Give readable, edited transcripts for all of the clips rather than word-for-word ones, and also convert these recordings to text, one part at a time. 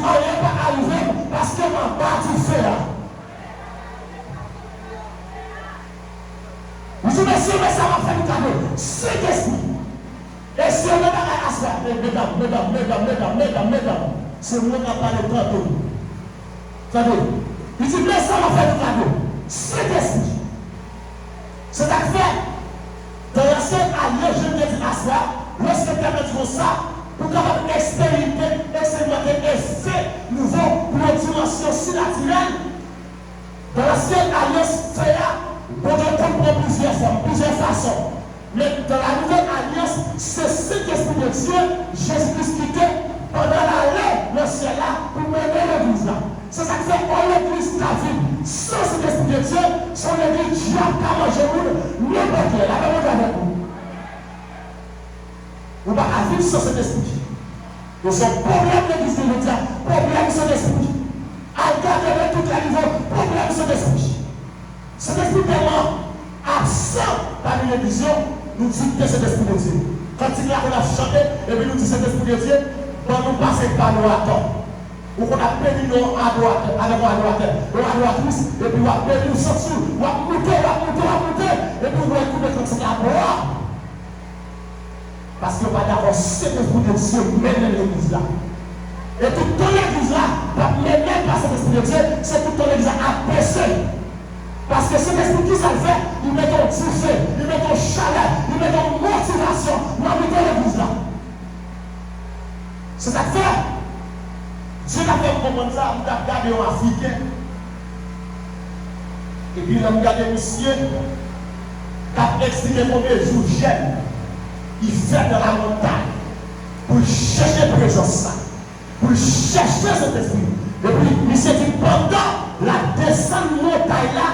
rien va arriver parce que ma part du fait. Vous dites, monsieur, mais ça va faire du cadeau. C'est esprit. Et si on est dans la assoir, mesdames, c'est moi qui parle de cadeau. Cadeau. Il dit, mais ça va faire du cadeau. C'est esprit. C'est à faire. Dans l'ancienne alliance, je me dis assoir, lorsque permet de ça, pour capable expérimenter effet nouveau pour une dimension si naturelle. Dans l'ancienne alliance, c'est là. On doit comprendre plusieurs formes, plusieurs façons. Mais dans la nouvelle alliance, c'est ce qu'Esprit de Dieu, Jésus-Christ qui était pendant l'aller dans le ciel là pour mener l'église là. C'est ça qui fait qu'on l'église la vie. Sans cet Esprit de Dieu, son église diable à manger n'importe quel. La même avec vous. On va vivre sans cet esprit. Donc son problème de l'église de Dieu, problème de son esprit. À garder tout à niveau, problème de son esprit. Cet esprit tellement absent parmi les visions, nous dit que cet esprit de Dieu. Quand il y a qu'on a chanté, et puis nous dit cet esprit de Dieu, quand nous passons par nos attentes. Ou qu'on a perdu nos à droite, avec nos à droite, et puis on a perdu nos sens, on a monté, et puis on va écouter comme c'est à boire. Parce que pas d'avoir cet esprit de Dieu mène l'église là. Et tout ton l'église là, pas mener par cet esprit de Dieu, c'est tout ton l'église à baisser. Parce que cet esprit qui ça le fait, il met ton toucher, il met ton chaleur, il met ton motivation dans l'église là. C'est ça que fait. Dieu a fait comprendre ça, on a regardé un Africain. Et puis on a regardé un monsieur qui a expliqué combien de jours j'aime. Il fait dans la montagne pour chercher la présence, pour chercher cet esprit. Et puis il s'est dit pendant la descente de montagne là,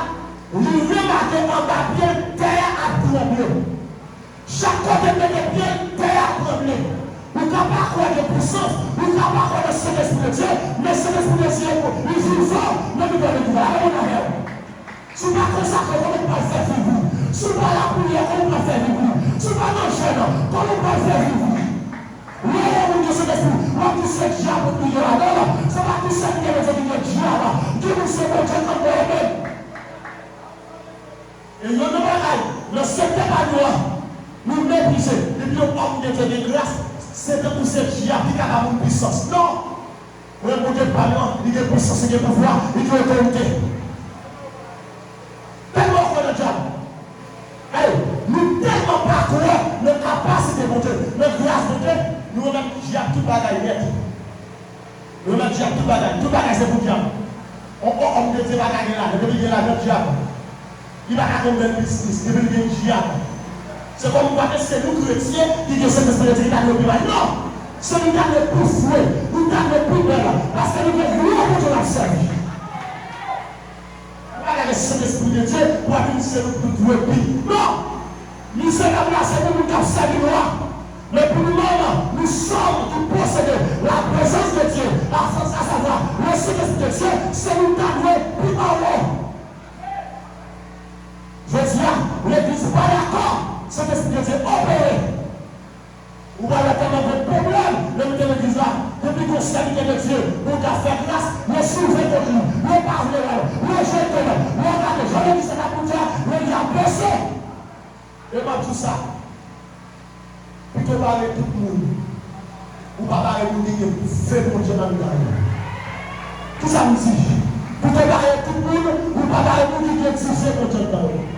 il veut marquer en bas bien terre à trembler. Chaque côté de mes pieds, terre à trembler. Vous ne pouvez pas croire de puissance, vous ne pouvez pas croire de cet esprit de Dieu, mais cet esprit de Dieu, il vous vend, mais vous devez le voir. Si vous ne consacrez pas, comment vous faire vivre? Si vous ne pas la prière, comment vous faire vivre? Si vous ne pas dans le jeûne, comment vous faire vivre? Oui, on dit cet esprit, on dit ce diable qui est là, c'est pas tout ça qui est le diable, qui vous se montre comme vous-même. Et il y a un bagaille, le secteur à nous mépriser, et puis on parle de Dieu de grâce, c'est de pour ce diable qui a une puissance. Non! Vous ne pouvez pas non, il y a puissance, il y a pouvoir, il y a autorité. Tellement quoi le diable. Nous tellement pas croire notre capacité de Dieu, notre grâce de Dieu, nous avons diable tout bagaille net. Nous avons diable tout bagaille c'est pour diable. On ne dit pas gagner là, depuis qu'il y a notre diable. Il va y avoir un business, depuis qu'il y a un diable. C'est comme vous voyez, c'est nous chrétiens qui disent cette esprit de Dieu qui a le plus. Non! C'est nous qui avons le plus fouet, nous qui avons le plus belle, parce que nous avons gloire pour Dieu la servi. Regardez cet esprit de Dieu pour avoir une seule pour douer pays. Non! Nous sommes là, c'est nous qui avons servi nous. Mais pour nous-mêmes, nous sommes qui possédons la présence de Dieu, à savoir le Saint-Esprit de Dieu, c'est nous qui avons plus en haut. Je dis, l'église n'est pas d'accord. Cet esprit de Dieu opéré. Vous voyez tellement de problèmes, le l'église là, depuis qu'on s'est de Dieu, pour faire grâce, le soulever contre nous, le parler, le jeter, le regarder, je l'ai dit, c'est la bouteille, le a baissé. Et pas tout ça. Plutôt parler tout le monde. Ou pas parler pour dire que fait mon Dieu dans le monde. Tout ça me dit. Plutôt parler tout le monde, ou pas parler pour dire que c'est mon Dieu dans le monde.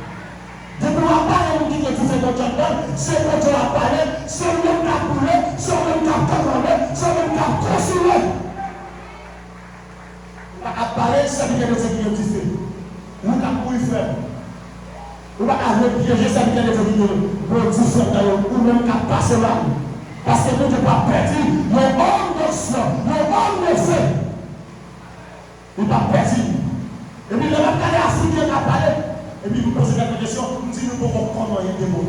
Depuis qu'on parle de Dieu qui fait notre temps, c'est quand on a parlé, c'est le même qui a coulé, c'est le même qui a commandé, c'est le même qui a construit. On va parler, c'est le même qui a fait. On va courir faire. On va aller piéger, c'est le même qui a fait. Ou même qui a passé là. Parce que nous ne pouvons pas perdre le homme de sang, le homme de feu. Il ne va pas perdre. Et puis, il va parler à ce qui a parlé. Et puis vous posez la question, vous dites nous pouvons comment il y a des mots.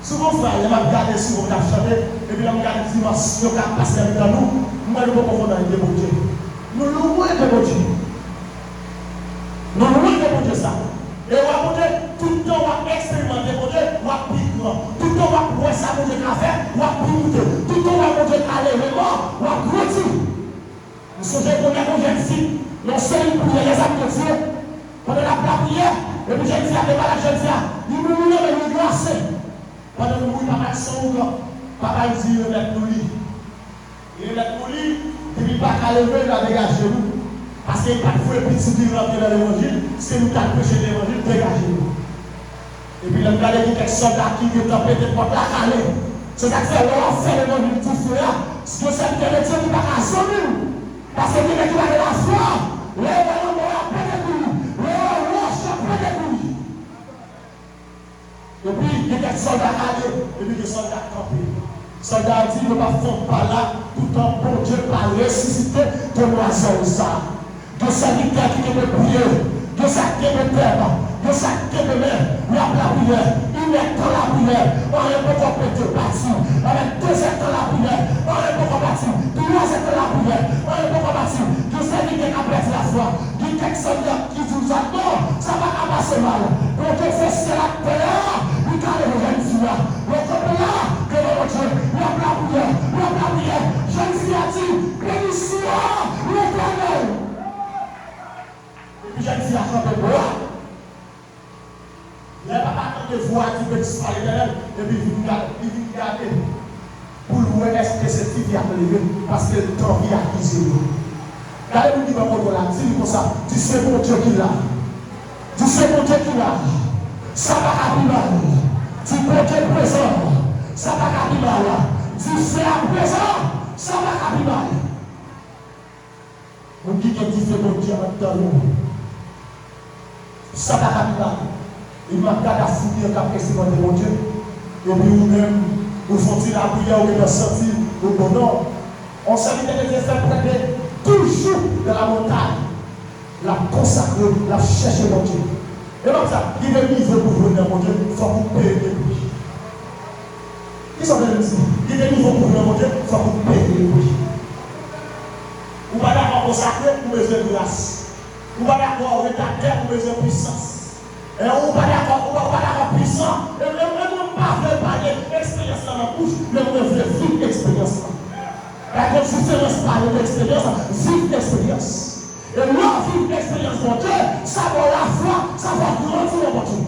Souvent, frère, il m'a regardé sur vos chanté, et puis il m'a regardé sur ce qui a passé avec nous, nous ne pouvons pas comment il y a des mots. Nous louons des mots. Nous louons des mots ça. Et on va monter, tout le temps, on va expérimenter, on va plus grand. Tout le temps, on va voir ça, on va faire, on va plus monter. Tout le temps, on va monter à l'événement, on va grandir. petit, non seul pour les âmes de Dieu, pendant la prière, et puis je dis à des malades, je dis à, il nous mais il glacé. Pendant que nous, papa son papa dit, il est nous lit. Il est nous lit, il n'est pas qu'à lever, il a dégagé nous. Parce qu'il n'y a pas de fou et petit qui rentre dans l'évangile, c'est nous qui avons prêché l'évangile, dégagez-nous. Et puis, le gars qui est soldat qui est tapé de porte la calée. C'est ça que c'est là, on fait l'évangile tout fou là. C'est que c'est le Dieu qui va assumer nous. Parce que quelqu'un qui va de la foi, les voyants vont appeler de lui, les roches appeler de lui. Et puis, il y a des soldats calés, et puis des soldats campés. Soldats dit, ne pas faire par là, tout en bon Dieu par ressusciter de l'oiseau ça. De serviteurs qui te prier, de sa qui te terre, de sa qui te mer, la prière, il est dans la prière, on est pour qu'on peut te bâtir, avec 2 heures dans la prière, on est pour qu'on bâtir, 3 heures dans la prière, on est pour qu'on bâtir, de serviteurs qui apprennent la foi, du texte qui vous a non, ça va passer mal, donc il faut se la paix, il t'a le jeune fille là, donc là, que mon Dieu, la prière, jeune fille a dit, bénissez-moi, l'Éternel. Et puis j'ai dit à chanter bois. Il n'y a pas de voix qui peut disparaître l'éternel. Et puis il vient garder. Pour louer est-ce que cette fille a levé parce que le temps qui a accusé. Regardez-vous qui va contre là. Dis-lui comme ça. Tu sais mon Dieu qui l'a. Tu sais mon Dieu qui l'a. Ça va arriver. Tu peux être présent. Ça va arriver. Tu sais à présent. Ça va arriver. On dit que tu sais mon Dieu dans nous. Ça va arriver. Il m'a gardé à fouiller un caprice de mon Dieu. Et puis vous-même, vous faites la prière, vous avez senti le bonheur. On s'invite à les faire prêter toujours dans la montagne. La consacrer, la chercher mon Dieu. Et comme ça, il est niveau pour venir mon Dieu, il faut que vous payiez le prix. Qui sont les ici? Il est niveau pour venir mon Dieu, il faut que vous payiez le prix. Vous ne pouvez pas consacrer, vous avez besoin de grâce. Vous ne pouvez pas avoir terre, vous avez besoin de puissance. Et on va d'accord puissant. Et on ne pas parler d'expérience dans la bouche, mais on veut vivre l'expérience. La conférence parle d'expérience, vivre l'expérience. Et là, vivre l'expérience de Dieu, ça va la foi, ça va grandir mon Dieu.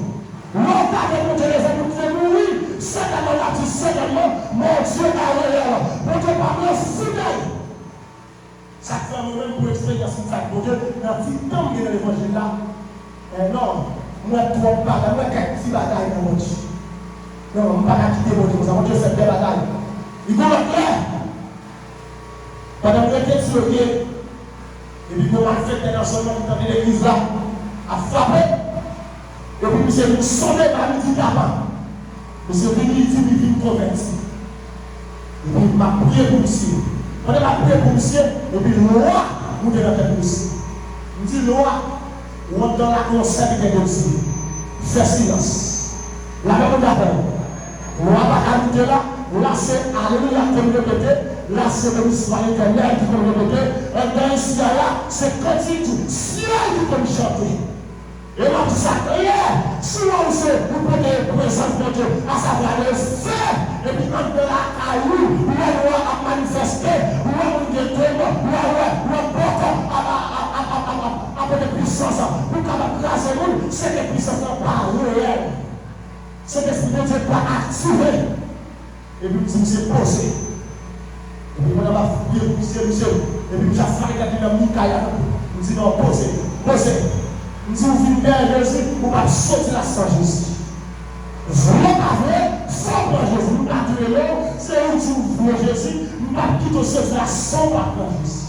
L'autre a démontré les hommes qui mourir, certainement l'a dit, certainement, mon Dieu a réel. Mon Dieu par le fidèle. Ça fait nous-mêmes pour l'expérience de mon Dieu, dans le temps de l'évangile là, non. Moi, trop bataille, moi, qui bataille dans mon Dieu. Non, je ne vais pas quitter mon Dieu, mon Dieu, c'est une belle bataille. Il faut le faire. Pendant que j'étais sur le pied, et puis, comment faire dans son nom, dans l'église là, à frapper, et puis, monsieur, nous sauver par le médicament. Monsieur, venu, il dit, il vient converti. Et puis, il m'a prié pour monsieur. Pendant que je prié pour monsieur, et puis, loi, nous devons faire pour monsieur. Il dit, loi, ou dans la concept de Dieu, fais silence. La même d'appel. On va pas ajouter là, c'est Alléluia comme répété, là c'est le Israël éternel qui peut répéter, et dans ici là, c'est continu, ciel qui peut chanter. Et là, tout ça, si on sait, vous prenez présence de Dieu, à savoir le fait, et puis quand de la caillou, la loi a manifesté, l'homme de Dieu, le porte avec des puissances, pour qu'après le monde, c'est des puissances pas réelles. C'est l'esprit de Dieu pas activé. Et puis, je me suis posé. Et puis, on a prié pour monsieur. Et puis, j'ai fait la dynamique. Je me dis non, posez. Je me dis, vous venez vers Jésus, vous ne pouvez pas sortir la sans Jésus. Vrai pas vrai, sans moi Jésus. Vous naturellement, c'est où vous voulez Jésus, vous ne pouvez pas quitter ce la sans moi Jésus.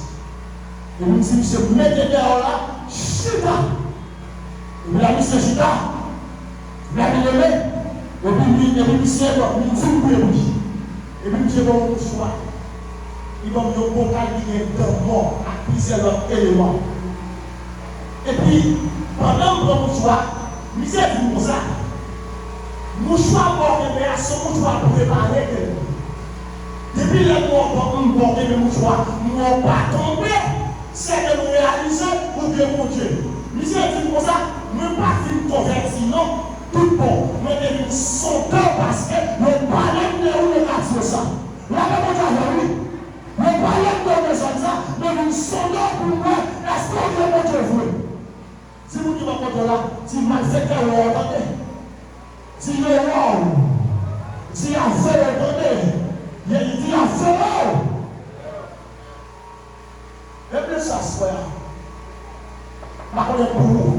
Et puis, je me dis, monsieur, mettez dehors là, chita. Et puis, la mission chita, la bien-aimée. Et puis, monsieur, il dit, oui. Et puis, monsieur, bon, choix. Il va me dire, bon, il y a un mort à plusieurs éléments. Et puis, pendant que mon choix, monsieur dit comme ça. Mon choix mort de mer, son choix préparé. Depuis le moment où on porte le mouchoir, nous n'avons pas tombé. C'est de nous réaliser pour Dieu, mon Dieu. Monsieur dit comme ça, nous pas fin converti, non. Tout bon, mais devine son temps parce que le palais de où le quartier ça. La même chose, oui. Le palais de ça, devine son temps pour moi. côté là, si malfaiteur vous entendez, si le roi, si il a fait entendez, il dit à faire. Et bien ça se fait. Par contre, pour vous,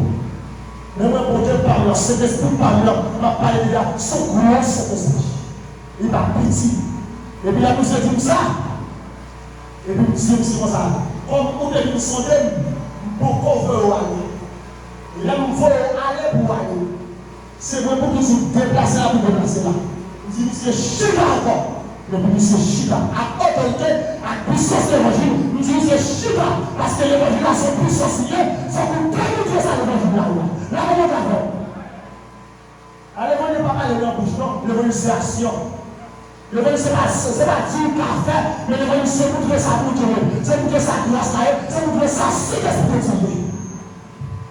mais moi, pour Dieu parle, cet esprit parle, m'a parlé de là, son gros cet esprit. Il m'a pitié. Et puis, il a nous dit ça. Et puis, il dit comme ça. Comme on est nous sondé, beaucoup veulent aller. Et là, nous voulons aller pour aller. C'est moi pour nous déplacer là, pour déplacer là. Il dit, monsieur Chita encore. Le monsieur Chita, à autorité, à puissance de l'évangile, nous disons c'est Chita, parce que l'évangile a son puissance liée, il faut que nous prenions ça l'évangile là. Là, on va voir. Alors, l'évangile n'est pas mal dans la bouche, non. L'évangile c'est action. L'évangile c'est pas dire qu'à faire, mais l'évangile c'est montrer sa bouche, c'est montrer sa grâce là, c'est montrer sa sécurité.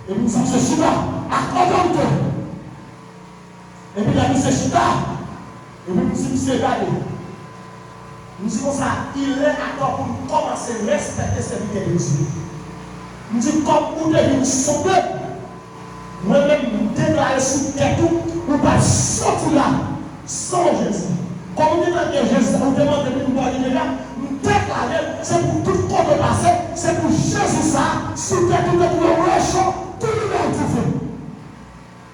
Et nous disons c'est Chita, à autorité. Et puis, il a mis c'est Chita. Et puis, nous disons c'est regardez. Nous disons ça, il est à temps pour commencer à respecter cette vie de Dieu. Nous disons comme vous devez nous sauver, moi-même nous déclarer sur terre tout, nous ne pas sortir là sans Jésus. Comme nous demandons Jésus, nous demandons de nous voir là, nous déclarer, c'est pour tout le monde passer, c'est pour Jésus ça, sur terre tout le monde réchaud, tout le monde du feu.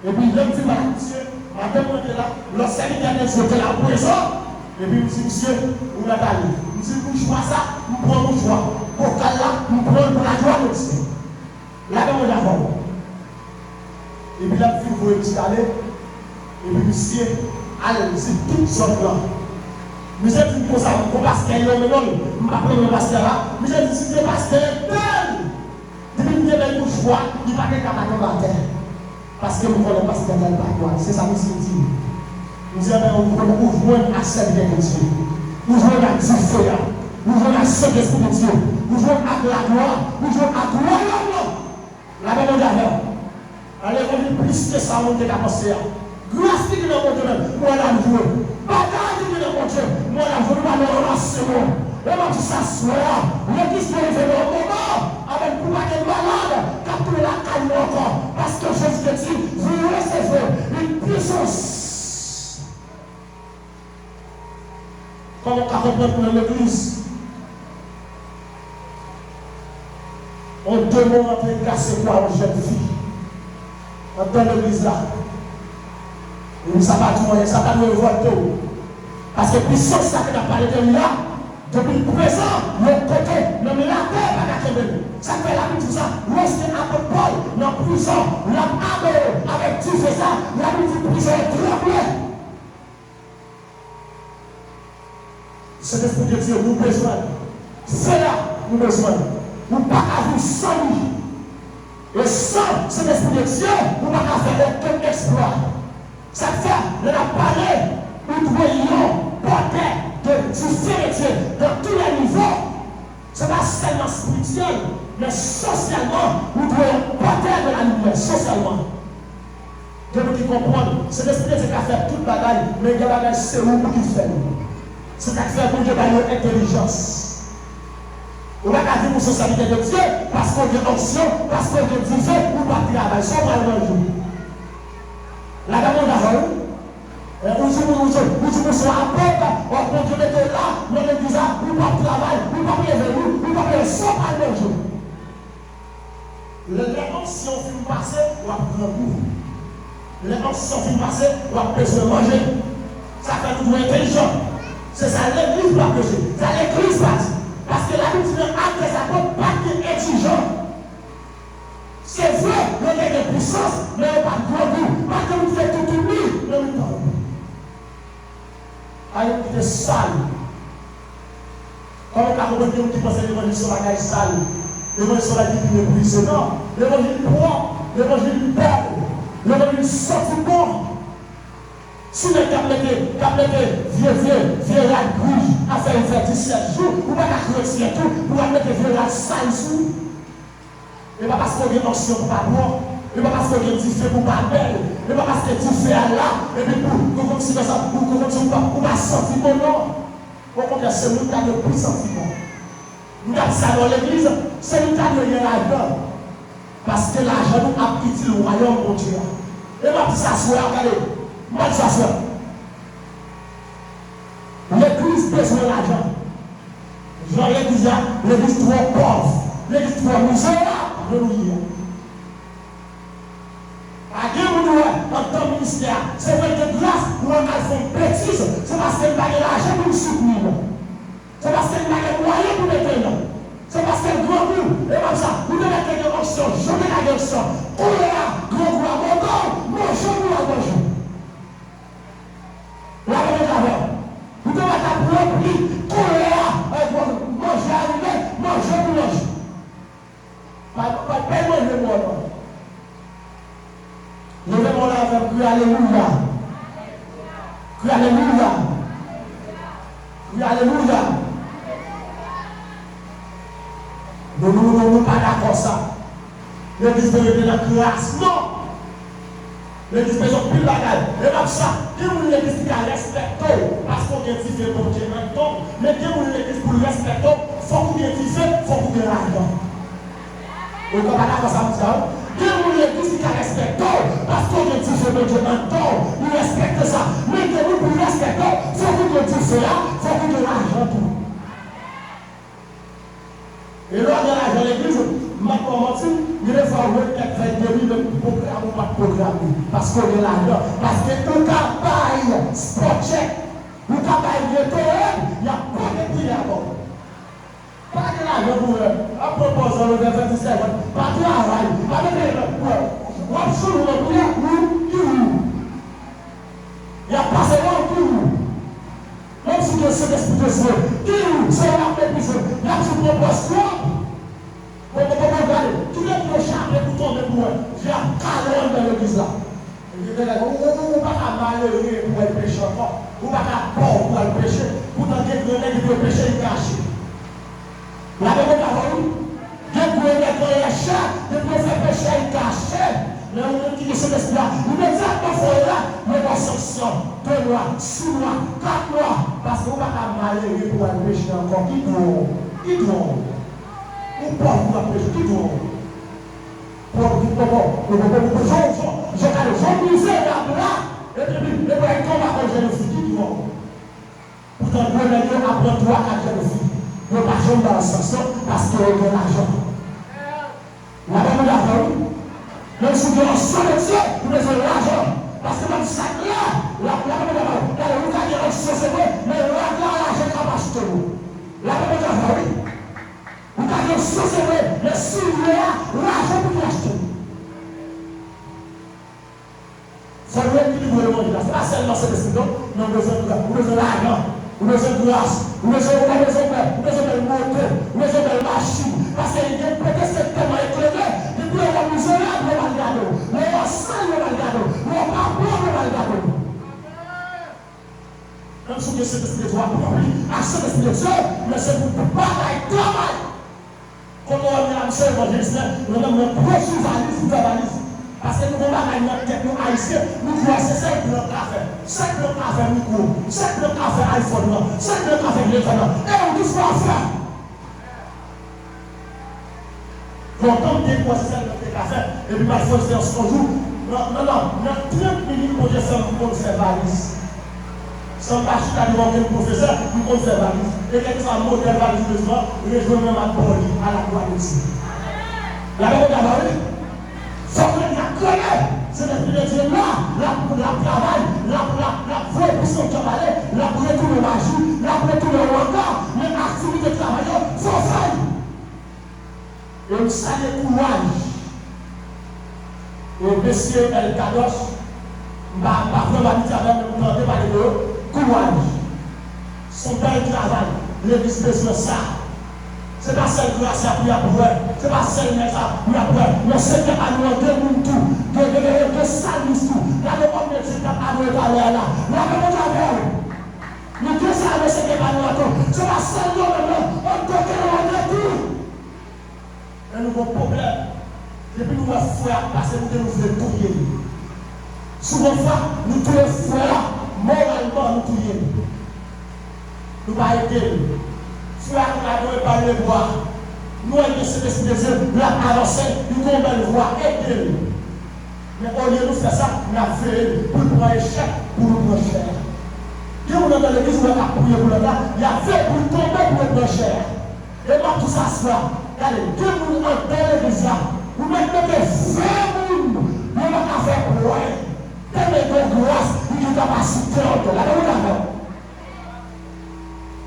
Et puis l'homme dit, monsieur, madame, on est là, le serviteur de Dieu était là présent. Et puis, monsieur, vous l'avez allé. Monsieur, vous jouez ça, vous prenez mon choix. Pour qu'elle là, vous prenez pour la joie de Dieu. Là, on est d'abord. Et puis là, vous pouvez installer. Et puis, monsieur, allez, c'est toute sorte là. Monsieur, dit pour ça, pour pasteur, il y a un homme, je ne vais pas prendre le pasteur là. Monsieur, dit si c'est pasteur, depuis que vous avez le choix, il ne va pas être capable de terre. Parce que vous connaissez pasteur dans le bateau. C'est ça, monsieur dit. Nous avons ouvert à cette de Dieu. Nous jouons à Dieu, nous jouons à cet esprit de Dieu. Nous jouons à la gloire. Nous jouons à gloire. La même d'ailleurs. Allez, on est plus que ça, on est à penser. Grâce qui est dans mon Dieu, moi là, je joue. Bataille qui est dans mon Dieu, moi là, je dois me relancer. Et moi, tu s'assois. L'église qui est venue au moment, avec pour pas qu'elle malade, capturer la caille encore. Parce que Jésus te dit, vous recevez une puissance. Comment on comprend pour l'église? On demande de casser quoi aux jeunes filles dans l'église là. Et ça va tout moyen, ça va nous voir tout. Parce que puissance ça que n'a parlé de là, depuis le présent, le côté, non mais la terre va la tomber. Ça fait la vie tout ça. Lorsque apôtre Paul dans la prison, l'a adoré avec tout ça, la vie du prison est tremblée. C'est l'esprit de Dieu, nous besoin. C'est là, nous besoin. Nous ne pouvons pas vivre sans lui. Et sans cet esprit de Dieu, nous ne pouvons pas faire aucun exploit. Ça fait, on a parlé, nous devons porter du feu de Dieu dans tous les niveaux. Ce n'est pas seulement spirituel, mais socialement, nous devons porter de la lumière, socialement. De nous qui comprennent, c'est l'esprit de Dieu qui a fait toute bagaille, mais il y a bagaille, c'est où qui fait. C'est à faire pour Dieu dans l'intelligence. On va pas dire pour socialité de Dieu, parce qu'on est onction, parce qu'on est divin, ou pas travail, sans pas le jour. La gamme d'avant, on dit pour son apôtre, on Dieu mettait là, mais le disait, ou pas travail, ou pas prévenir, ou pas prévenir, sans pas le jour. Les onction finissent passer, on va prendre goût. Les onction finissent passer, on va besoin manger. Ça fait tout intelligent. C'est ça l'église va pécher. C'est ça l'église va dire. Parce que la Bible dit acte des apôtres, pas exigeant. C'est vrai, il y a des puissances, mais on pas de gros goût. Pas que vous faites tout nu, mais vous parlez. Allez, vous êtes sale. Comme on a compris qui pense que l'évangile sur la caille sale. L'évangile sur la vie qui est brisée. Non, l'évangile propre, l'évangile belle, l'évangile sentiment. Si le tablette vieux rad rouge a fait une faire 17 jours, vous ne pouvez pas creuser tout, vous pouvez mettre vieux rad sale sous. Et pas parce qu'on est ancien pour pas boire, et pas parce qu'on est diffé pour pas belle, et pas parce que diffé à là, et puis pour comme si ça, pour pas sentiment, non. Au contraire, c'est nous qui avons le plus sentiment. Nous avons ça dans l'église, c'est nous qui avons le là-dedans. Parce que l'argent nous a utile au royaume de Dieu. Et ma petite s'asseoir, regardez, moi je s'asseoir. L'église besoin d'argent. Jean l'église, l'église trop pauvre, l'église trop misérable. Alléluia. À qui vous nous dans ton ministère, c'est vrai que grâce, nous avons fait une bêtise, c'est parce qu'il n'y a pas l'argent pour nous soutenir. C'est parce qu'il n'y a pas de moyens pour nous mettre. C'est parce que le grand goût, et comme ça, vous devez mettre une option, je mets la option. On est là, grand goût à mon corps, mon genou à mon genou. La même d'abord. Vous devez mettre la propre, on est là, manger à l'humain, manger à l'humain. Pas le monde. Levez-moi là avec cri alléluia. Cri alléluia. Cri alléluia. Nous ne sommes pas d'accord ça. L'église de la grâce. Non. L'église de plus bagage. Et comme ça, qui vous l'église qui respecte parce qu'on vient de faire pour Dieu un temps, mais qui vous l'église pour le respecter, il faut que vous vienne il faut que vous vienne l'argent. Vous ne comprenez pas d'accord ça, monsieur? Qui vous l'église qui respecte parce qu'on vient de faire pour Dieu un temps, il respecte ça. Mais qui vous pour respecter, il faut que vous vienne cela, il faut que vous vienne l'argent tout. Et lors de l'argent de l'église, ma commenté, il va falloir faire 22 000 programmes ou pas de programme. Parce qu'on est là-dedans. Parce que tout travail, sport check, tout travail de il n'y a pas de prix là-bas. Pas de l'argent pour eux. À propos de le verset 17, pas de travail, pas de travail. Absolument, il n'y a pas seulement tout. Même si le Saint-Esprit de Dieu, c'est la pépice, là tu proposes quoi? Tu viens de charger pour tomber pour eux. J'ai un calme dans l'église là. On ne va pas malheureux pour être péché encore. On ne va pas pauvre pour être péché. Pour t'entendre que le péché est caché. La même parole, Dieu pour être caché, Dieu pour faire péché est caché. Mais on dit que cet esprit-là, immédiatement, il faut là, mais dans sanction, 2 mois, 6 mois, 4 mois, parce qu'on ne va pas malheureux pour être péché encore. Qui doit? Ou pas pour la péché, qui doit? Je vais misérable là, et puis, il va être comme à génocide, qui doit? Pourtant, Dieu m'a dit, après 3 à génocide. Ne pas jamais dans la sanction, parce qu'il y a de l'argent. La même l'argent. Même si vous avez son métier, vous avez l'argent. Parce que même ça, là, vous avez un société, mais l'argent n'est pas acheté. La même l'argent, oui. Vous avez un société, mais si vous avez l'argent pour l'acheter. Il faut équilibrer le monde. Ce n'est pas seulement cet esprit, non. Nous avons besoin d'argent. Vous avez besoin de grâce, vous avez besoin de moteur, vous avez besoin de machine. Parce qu'il y a peut-être c'est tellement éclairé, il peut y avoir misérable le malgado, il y a sale le malgado, il y a pas bon le malgado. Même si vous avez cet esprit de toi, à cet esprit de Dieu, mais c'est pour bataille, travail. Quand on a mis la évangéliste, on a mis un projet valise. Parce que nous avons une tête, nous haïtiens, nous voyons c'est ça que nous avons fait. C'est que nous avons fait micro, c'est que nous avons fait iPhone, c'est que nous avons fait téléphone. Et on dit ce qu'on va faire. Donc, comme des fois, c'est ça que nous avons fait. Et puis, parfois, c'est un jour. Non, il y a 30 minutes pour faire ça, nous faire valise. Sans pas chuter devant le professeur, nous pouvons faire valise. Et quelque chose, modèle valise de soi, rejoindre même à Pauli, à la croix de Dieu. La même chose, faut que nous connaissions. C'est l'esprit de Dieu là, la travail, la voie pour son travail, la retour de magie, la retour de regard, mais l'activité de travail, il faut faire. Et nous saluons courage. Et monsieur El Kadosh, parfois ma vie avec nous tenter par les deux, courage. Son bel travail, l'église besoin de ça. Ce n'est pas celle qui a servi à pouvoir, ce n'est pas celle qui a servi à pouvoir. Le Seigneur a nous donné tout, de salut tout. La demande de Dieu a nous parlé là. La demande de Dieu. Nous deux salles, le Seigneur a nous donné. Ce n'est pas celle qui a nous donné tout. Un nouveau problème. Depuis nous avons foi, parce que nous devons tout tuer. Souvent, nous devons foi, moralement nous tuer. Nous ne pouvons pas aider. Frère, nous n'avons pas le bois. nous avons cet esprit de Dieu, la avancé, nous avons une voie aidée. Mais au lieu de faire ça, nous avons fait pour prendre échec, pour nous prendre cher. Dieu nous dans l'église, nous avons prié pour le gars, il a fait pour tomber pour nous prendre cher. Et moi, tout ça, c'est là. Regardez, Dieu nous a dans l'église là. Vous mettez 20 personnes, nous avons fait pour loin. Telle grâce, il y a une capacité en toi.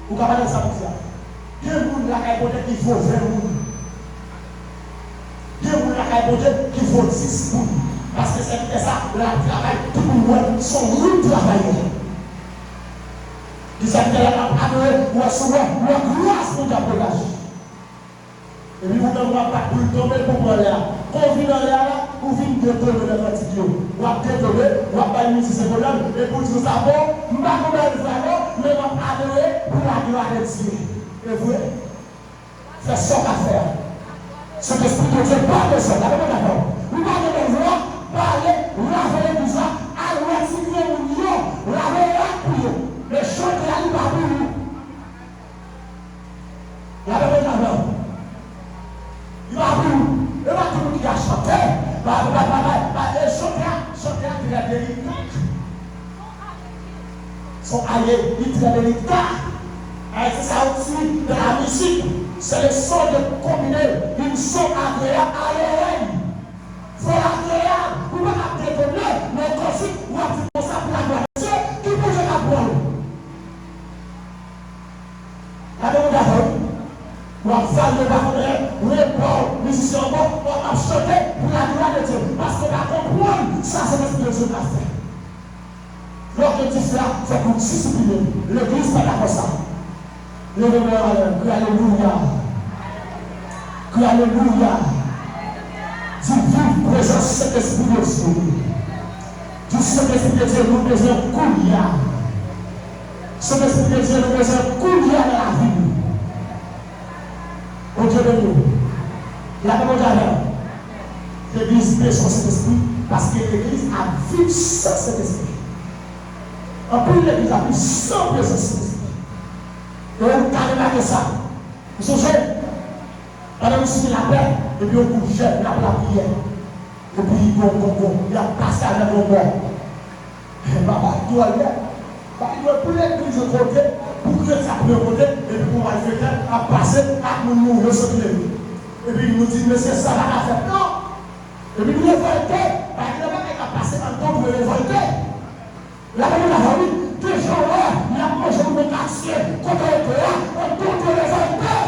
Vous avez ça pour ça. Dieu nous l'a répondu qu'il faut 20 personnes. Dieu nous l'a répondu qu'il faut 10 personnes. Parce que c'est ça, le travail, tout le monde, son route travailler. Il s'est dit, ou à souvent, ou à grâce pour ta bagage. Et puis, vous ne pouvez pas tomber pour prendre l'air. Quand vous venez dans l'air, vous venez de tomber dans la petite eau. Vous avez détourné, vous avez pas mis ce problème, et pour dire ça, bon, nous ne pouvons pas le faire, mais on va adorer pour la gloire de Dieu. Et vous, c'est ça qu'à faire. Cet esprit de Dieu parle de ça, d'accord? Vous parlez de voir, parler, laver tout ça, aller recycler mon lion, laver la prière. Le chant de la libre à vous. Lavez la main. Il va vous. Il va tout le monde qui a chanté. Et chanter très délicat. Son allié, il est très délicat. C'est ça aussi de la musique. C'est le son de combiner une son agréable à l'oreille. C'est agréable. Vous ne pouvez pas détonner, mais aussi, vous avez dit ça pour la gloire de Dieu, qui bouge la parole. On va faire le baronnet, les musiciens, on va chanter pour la gloire de Dieu. Parce qu'on va comprendre, ça c'est l'esprit de Dieu qui a fait. Lorsque Dieu fait, c'est pour discipliner. L'église n'est pas comme ça. Levez-moi, crie alléluia. Crie alléluia. Dis vive présence cet esprit de Dieu. Dis cet esprit de Dieu, nous besoin de courir. Cet esprit de Dieu, nous besoin de courir dans la vie. Au Dieu de nous, la demande à l'église paie sur cet esprit parce que l'église a vu sans cet esprit. En plus, l'église a vu sans présence de cet esprit. Et on a remarqué ça. Vous songez, pendant que c'est la paix, et puis on bouge, on a la prière. Et puis il y a passé à notre bord. Et papa, il doit aller. Pour l'église de côté, pour que ça puisse côté, et puis pour le faire à passer à nous recevoir. Et puis il nous dit, mais c'est ça la faire. Non! Et puis nous révolter, parce qu'il n'y a pas qu'à passer en temps pour révolter. La famille de la famille, des gens là, il y a mangé un quartier, contre le là, on doit révolter.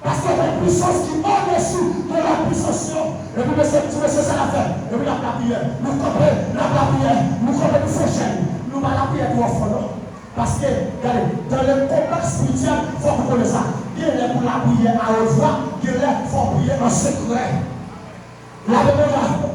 Parce qu'il y a une puissance qui est au-dessus de la puissance. Et puis c'est ça la faire. Et puis la prière, nous comprenons la prière, nous comprenons nous fonctionner. Nous ne la prière pour offrir. Parce que, regardez, dans le combat spirituel, il faut qu'on connaisse ça. Il y a pour la prière à haute voix, il y a pour prier en secret. La prière.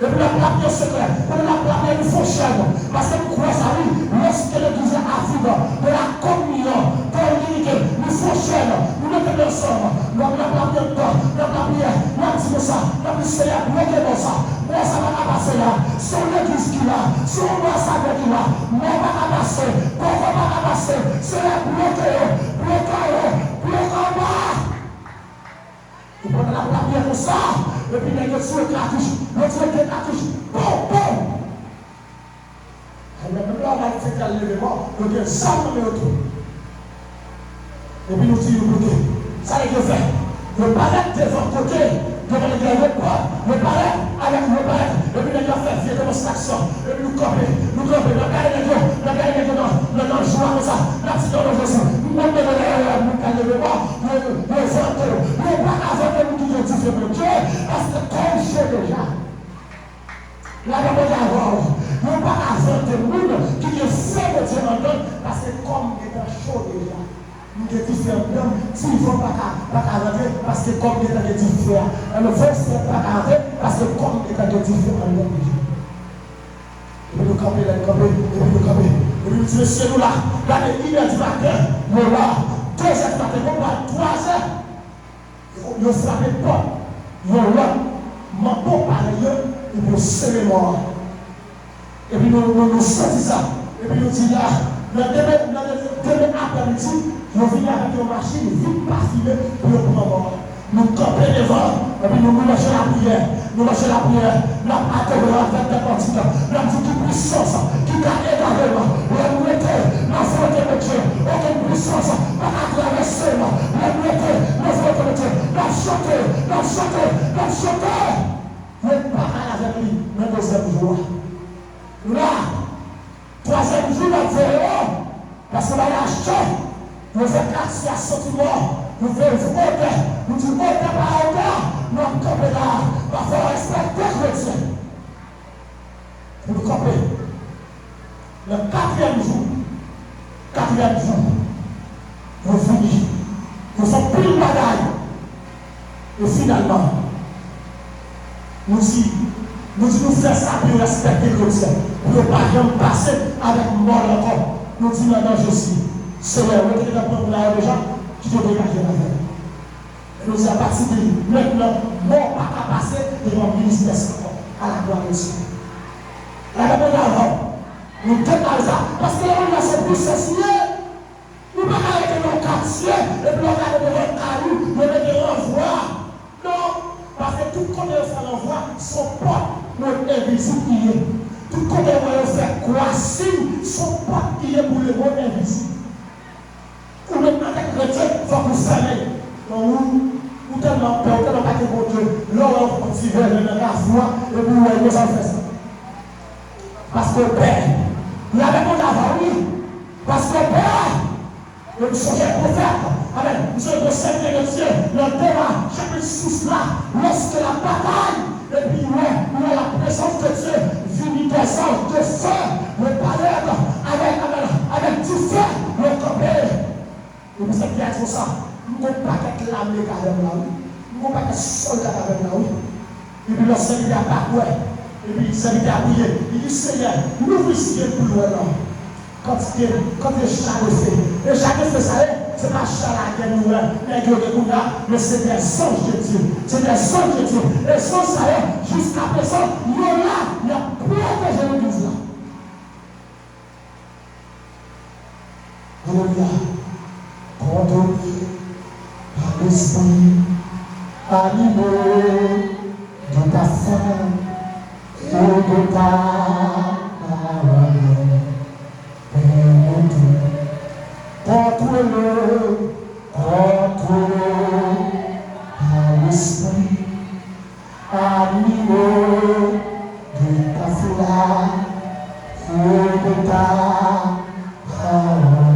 Et puis la prière secret. Et puis la prière nous fonctionne. Parce que nous croyons ça, oui. Lorsque l'église arrive de la communion, de l'unité, nous fonctionnons. Nous mettons ensemble. Nous avons la prière de temps, nous avons la prière, nous avons ça, nous avons Seigneur, nous avons ça. Moi, ça va passer là. Sur l'église qui là, sur moi, ça va qui là. Moi, ça va passer. Pourquoi ça va passer? C'est la bloqué. Vous prenez la prière comme ça. Et puis, il y a sur le cartouche. Le cartouche. Bon. Et même là, on va faire un élément. Donc, il y a ça dans le retour. Et puis, nous disons, ça les deux fait. Le paraître devant côté, devant les gars, le paraître avec le paraître. Et puis, les gars fait démonstration. Et puis, nous camper. Nous camper. Le gars, les gars, dans le joie comme ça. La petite dans le Jésus. Nous mettons nous calmer le bas. Nous ventons. Nous pas avant que nous disons Dieu pour Dieu. Parce que comme je sais déjà. La demande d'avant. Nous pas avant que nous qui est fait de Dieu en donne. Parce que comme il est chaud déjà. Nous sommes différents. S'ils ne vont pas rentrer, parce que comme il est différent. Le verset n'est pas rentrer, parce que comme il est différent. Et puis nous camper, et puis nous disons, c'est nous là. Là, il y a du matin, nous là. 2 heures du matin, nous là, 3 heures. Nous frappons pas. Nous là, nous bon par ailleurs, et puis nous serrons mort. Et puis nous sortons ça. Et puis nous disons là, dans 2 demain après-midi, je viens avec une machine vite parfumée pour le prendre. Nous camper devant, et puis nous marchons la prière. Nous marchons la prière, nous attendons avec des portiques. Nous avons toute puissance qui gagne également. Nous mettons dans frontière de Dieu. Aucune puissance pas à traverser. Nous mettons dans frontière de Dieu. Nous chantons, nous chantons, nous chantons. Nous ne parlons avec lui, le deuxième jour. Là, troisième jour, nous faisons, parce qu'on va l'acheter. Nous faisons quartier à sentiment. Nous faisons voter, nous disons voter par autant, nous camper là, parfois respecter le Dieu. Pour nous camper. Le quatrième jour, nous finissons. Nous sommes pris de bagaille. Et finalement, nous disons nous faisons ça pour respecter le Dieu. Pour ne pas rien passer avec mort encore. Nous disons maintenant, Jésus, Seigneur, vous êtes d'accord pour la déjà? Qui te dégage la vie. Et nous à partir de maintenant, mort pas qu'à passer devant le ministère à la gloire de Dieu. La demande avant, nous démarrons ça. Parce que là, on a ce processus. Nous ne pouvons pas arrêter nos quartiers et puis on va aller devant le carreau, nous allons renvoyer. Non, parce que tout côté de ça l'envoi, son porte, notre invisible qui est. Tout côté de ça fait croissir, son porte qui est pour le monde invisible. Ou même en tant que chrétien, il faut que vous fermez. Ou tellement peur, tellement pas que mon Dieu, là on continue dans la foi, et puis vous voyez ça fait ça. Parce que Père, il y avait mon avant, oui. Parce que Père, nous sommes des prophètes. Amen. Nous sommes des seigneurs de Dieu. Le terrain, chapitre 6 là, lorsque la bataille, et puis où est la présence de Dieu, vit des anges de feu, le palais avec du feu, le copé. Et vous savez bien tout ça. Nous ne pouvons pas être l'armée avec là. Nous ne pouvons pas être soldats avec là. Et puis le Seigneur a pas et puis le Seigneur a prié. Il dit Seigneur, nous vous ciez plus loin là. Quand il char fait. Et chacun fait ça, c'est pas char à la guerre, mais c'est des anges de Dieu. C'est des anges de Dieu. Et sans ça, jusqu'à présent, nous là, il y a protégé l'église là. Alléluia. Condamné par l'esprit, animé de ta femme et de ta parole. Contre-le par l'esprit, animé de ta flamme et de ta parole.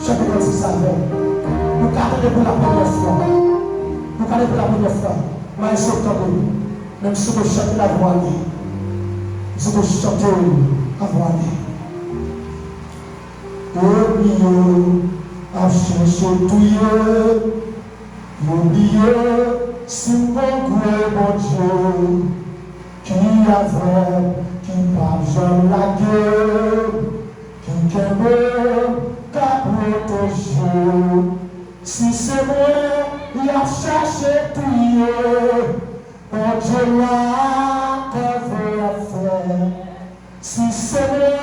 Je peux dire ça. Nous cadrons pour la première fois. Nous cadrons pour la première fois. Mais je suis même si je chante la voix, je peux chanter la voix. Oublié, à chercher tout, oublié, si mon mon Dieu, qui a vrai, qui parle jamais la guerre, qui aime, qui protège. Si c'est moi, il a cherché tout, mon Dieu là, qu'on veut faire. Si c'est moi,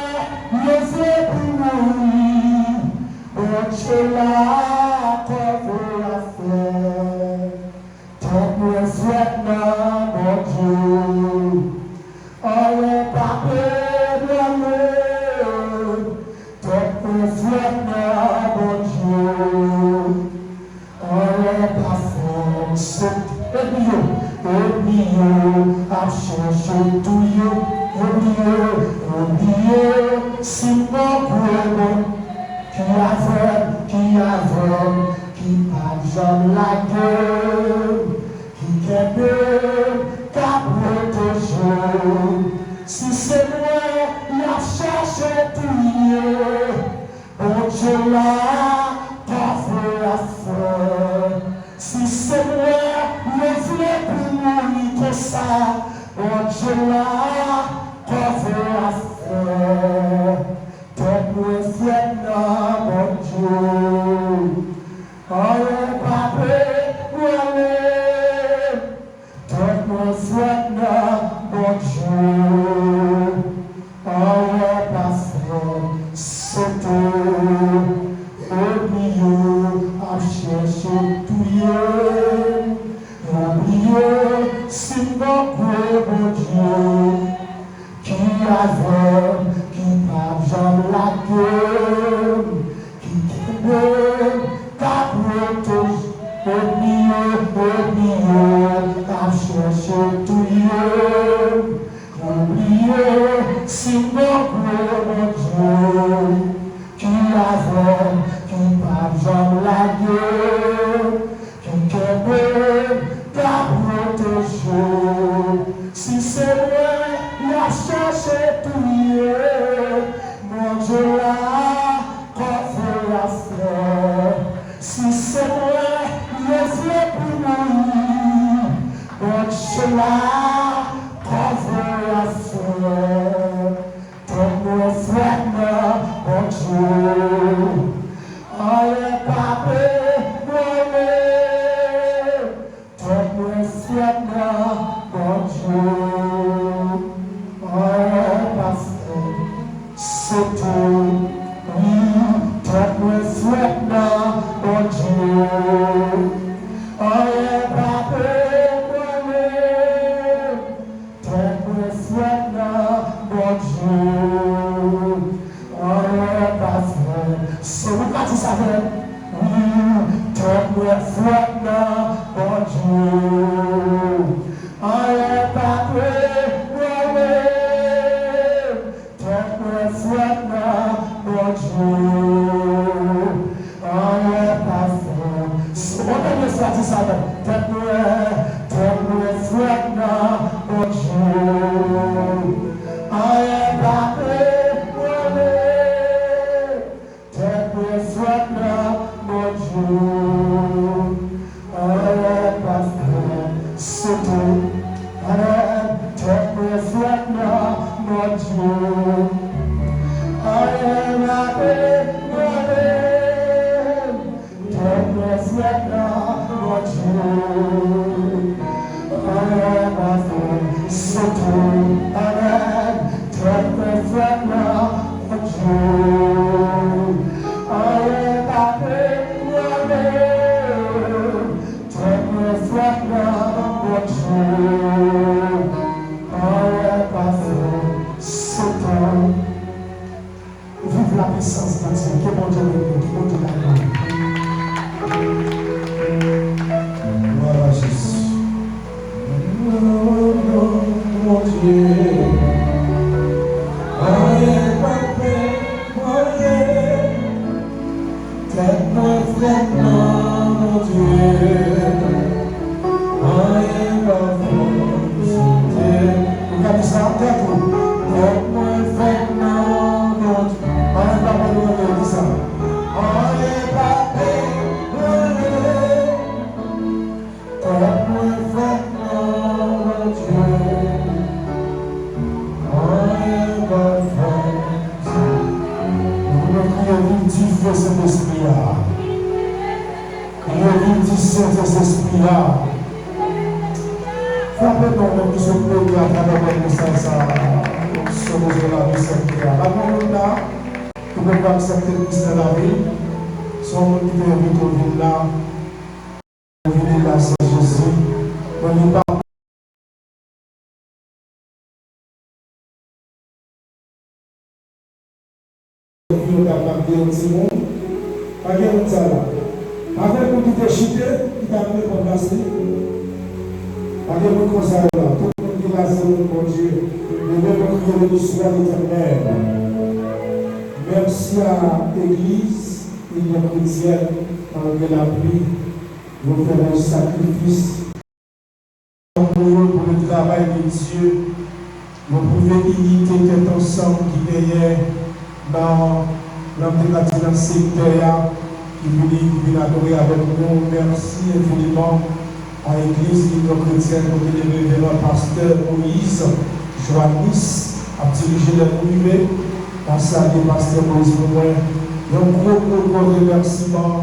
je veux pour mourir, mon Dieu là, qu'on veut faire. Tant que je souhaite, mon Dieu, on est pas perdre. Tant que je souhaite, mon Dieu, on est pas forcé. Oublié, à chercher tout, oublié, si mon groupe qui parle jamais la gueule, qui aime, qui protège. Si c'est moi, il a cherché tout, bon Dieu là, pas fait affaire. Si c'est moi, je voulais pour mourir comme ça, bon Dieu là, pas fait affaire. Tant que je fais mon Dieu, on est pas prêt pour aller. Tant que je fais mon Dieu, on est pas fait, c'est tout. Oublié, à chercher tout, oublié, si mon Dieu, qui avait, qui n'a jamais la gueule, qui aime, qui protège, oublié, à chercher tout, oublié, si mon Dieu, qui avait, qui n'a jamais la gueule, qui aime, qui protège. Si c'est vrai, il a cherché tout, mon Dieu là, qu'on fait la fleur. Si c'est vrai, il est fait pour nous, mon Dieu là, qu'on fait la fleur. Ton mon frère, mon Dieu, on est pas prêt, ton mon frère, mon Dieu, on est pas fait, c'est tout. Ton mon frère, mon Dieu, on est pas prêt, ton mon frère, mon Dieu, on est pas fait. C'est vous qui dites ça, ton mon frère, mon Dieu, on est pas prêt, ton mon frère, mon Dieu, on est pas fait. C'est vous qui dites ça, ton mon frère, mon Dieu, on est pas prêt, mon Dieu, on est pas fait. C'est tout. Mon Dieu, on est pas prêt, mon Dieu, on est pas fait. C'est tout. Mon Dieu, on est Fais-moi vraiment, mon Dieu. Rien va fonctionner. Regardez ça en tête. Fais-moi vraiment, mon Dieu. Rien va fonctionner, dis ça. Rien va fonctionner. Fais-moi vraiment, mon Dieu. Rien va fonctionner. Nous voulons crier vive du Saint-Esprit-là. Crier vive du Saint-Esprit-là. Frappez-nous même qui se plaît à travers le message, ça, sur la vie Saint-Pierre. La monde là, qui ne peut pas accepter le Christ dans la vie, son monde qui est vite au ville là, au ville là, c'est Jésus. On n'est pas. Avec vous qui déchirez, qui t'a amené pour passer. Avec vous comme ça, tout le monde qui va se mon Dieu, nous devons crier le soir éternel. Merci à l'Église, l'Union chrétienne, malgré la pluie, nous faisons un sacrifice pour le travail de Dieu. Nous pouvons uniter tête ensemble qui veillait dans le secteur qui vient adorer avec nous. Merci infiniment à l'Église chrétienne pour le révérend pasteur Moïse Joannis a dirigé le privé. À saluer pasteur Moïse Moïse. Un gros remerciement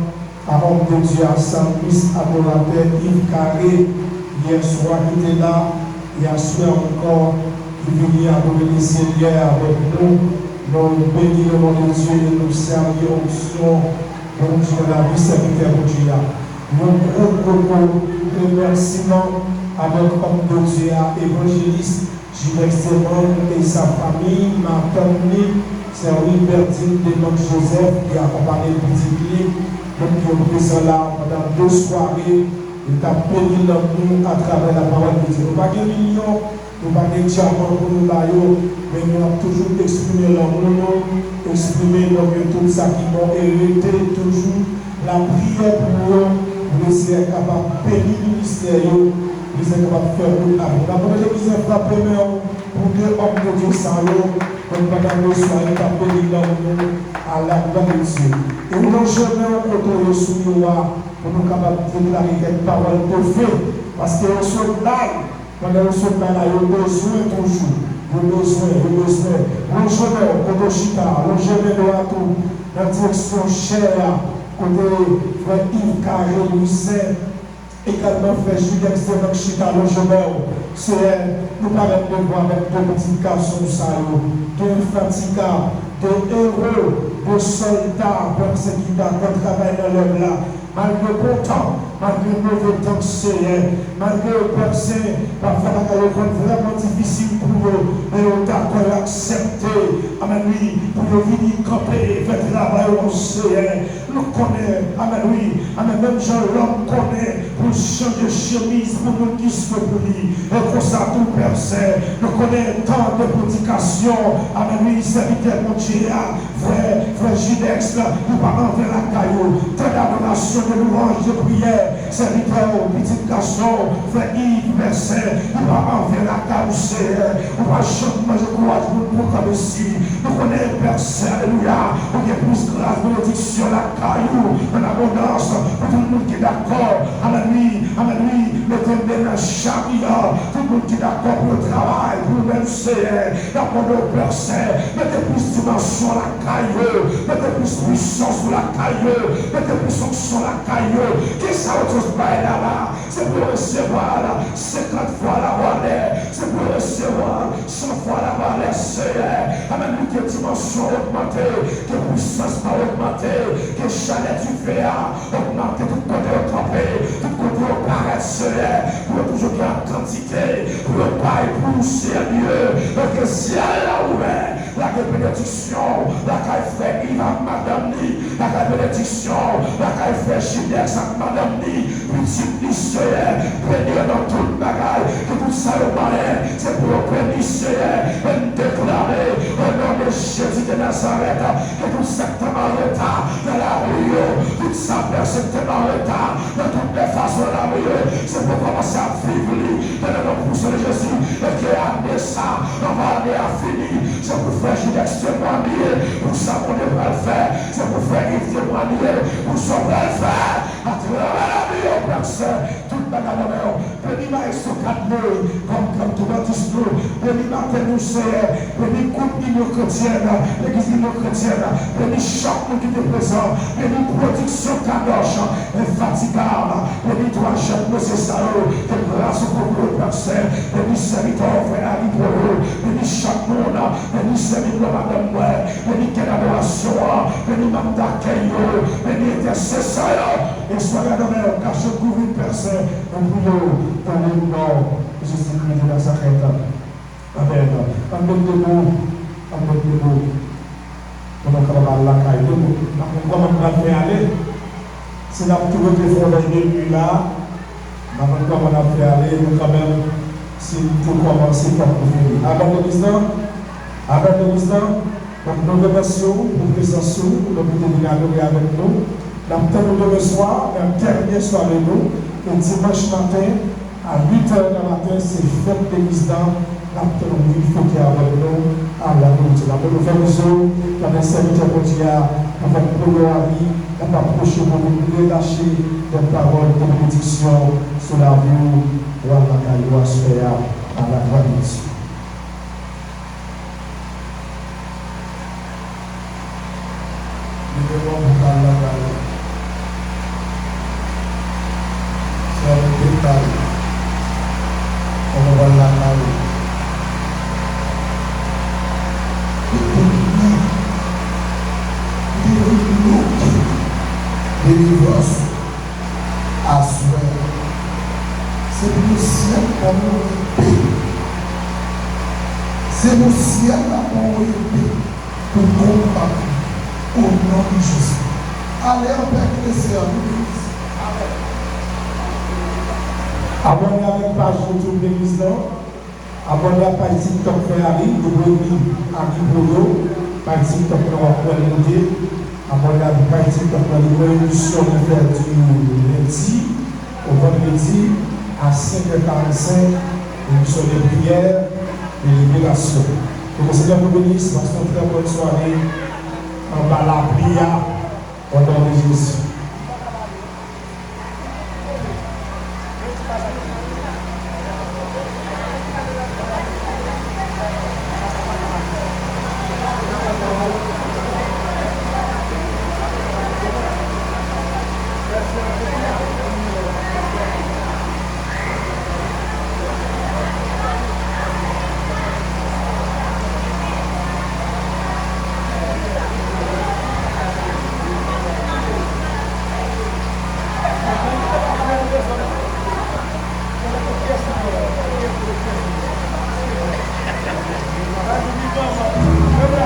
à l'homme de Dieu, à Saint-Christ, adorateur Yves Carré, hier soir qui était là, et à soir encore, qui venait adorer les Seigneurs avec nous. Nous bénissons le nom de Dieu et nous servons son bon Dieu, la vie serviteur de Dieu. Nous gros remerciement avec l'homme de Dieu, évangéliste Gilles Stéphane et sa famille, ma famille, c'est Wilbertine de Joseph qui a accompagné le petit clip, donc qui est présent là pendant 2 soirées. Il a béni l'amour à travers la parole de Dieu. Nous n'avons pas de millions, nous n'avons pas de diamants pour nous, mais nous avons toujours exprimé l'amour, exprimé tout ça qui m'a hérité, toujours la prière pour nous, pour essayer d'être capable de bénir le ministère, pour essayer capable de faire le amour. La première église est frappée pour 2 hommes de Dieu sans l'eau, comme pendant le soir, il a béni l'amour à la gloire de Dieu. Et nous n'avons jamais rencontré sous nous pour nous capables de déclarer quelques paroles de feu, parce que le soldat, pendant le soldat, il a besoin toujours. Le besoin. Le jeune, côté Chita, le jeune de la tour, la direction chère, côté frère Yves Carré, Lucien, également frère Julien Stéphane Chita, le jeune, c'est nous parlons de voir avec 2 petits garçons, 2 fatigants, 2 héros, 2 soldats, persécutants, qui travaillent dans l'homme là. Malgré le bon temps, malgré le mauvais temps que c'est, malgré le percé, parfois la est vraiment difficile pour eux, mais on d'accord accepter, amen oui, pour venir camper, faire travail au sait, nous connaissons, amen oui, amen même Jean l'homme connaît, pour changer de chemise, pour nous qui se pour lui, et pour ça tout percé, nous connaissons tant de prédications, amen oui, serviteur mon Dieu, frère Gidex, nous parlons vers la caillou, tant d'adoration de louange, de prière, serviteur, petit garçon, frère Yves, merci, nous va envers la carousse, nous va chanter, je crois, pour comme ici, nous connaissons percé, alléluia, on a plus grâce, bénédiction, la caillou, en abondance, pour tout le monde qui est d'accord, amen oui, mettez bien un chariot, tout le monde qui est d'accord pour le travail, pour le même c'est, l'abondance percé, mettez plus dimension la caillou, mettez plus puissance sur la caillou, mettez plus sur la caillou, qu'est-ce que ça autre là, c'est pour recevoir 50 fois la valeur, c'est pour recevoir 100 fois la valeur, c'est amen, que dimension augmentée, que puissance pas augmentée, que chalet du fer augmenté, tout côté trempé, tout côté paresse, pour toujours bien quantité, pour le paille pousser mieux, que le ciel a ouvert, la bénédiction, la caille frère Yves à madame Ni, la bénédiction, la caille frère Gidex à madame Ni, petit lycéen, bénir dans tout le bagage, que tout ça le malin, c'est pour le lycéen, et déclarer au nom de Jésus de Nazareth, que tout ça en retard dans la rue, ça personne qui est en retard, de toutes les façons la meilleure, c'est pour commencer à vivre dans le nom de Jésus, et qui a amené ça, on va aller à finir, c'est pour faire Judas témoigner, pour ça qu'on devrait le faire, c'est pour faire Yves témoigner, pour ça qu'on va le faire, à travers la vie, au personne, toute la galère, béni ma estocade, comme tout le monde, béni ma pénoussée, béni coupe d'union chrétienne, l'église d'union chrétienne, béni chaque monde qui est présent, béni production cadoche, infatigable, béni toi, chaque nécessaire, de grâce pour le personne, béni serviteur, frère, ami pour eux, béni chaque monde, béni serviteur, madame, béni quelle adoration, béni madame d'accueil, béni intercesseur, et soyez adorés, car je couvre une personne, un boulot, dans le nom de Jésus-Christ de Nazareth. Amen. Amen de vous. Amen de vous. On a quand même la caille. Comment on va faire aller? C'est là que tout le monde est là. Comment on a fait aller? Nous quand même, si tout commencer par vous. Amen de l'Islam. Amen de l'Islam. Donc nous remercions pour présence, pour le but de adorer avec nous. Nous avons le soir, le dernier soir de nous, le dimanche matin, à 8h du matin, c'est fête de l'Islam. Nous avons il faut qu'il y ait avec nous à la nourriture. Nous avons fait nous avons serviteur pour dire, nous avons pour le avis, nous avons approché pour nous relâcher des paroles de bénédiction sur la vie ou à la caillou à la tradition. Nous devons vous parler à la on va la parler. Délivrance à souhait. C'est le ciel comme épée. C'est le ciel comme épée pour combattre au nom de Jésus. Allez en paix, chrétien. Abonnez avec la page YouTube de l'église là. Abonnez à la page TikTok Ferrari, de Brebis à Kiboyo. Page TikTok Ferrari. Abonnez à la page TikTok Ferrari. L'émission de faire du lundi au vendredi à 5h45. L'émission de prière et libération. Que le Seigneur vous bénisse. Passez une très bonne soirée. En bas la prière au nom de Jésus.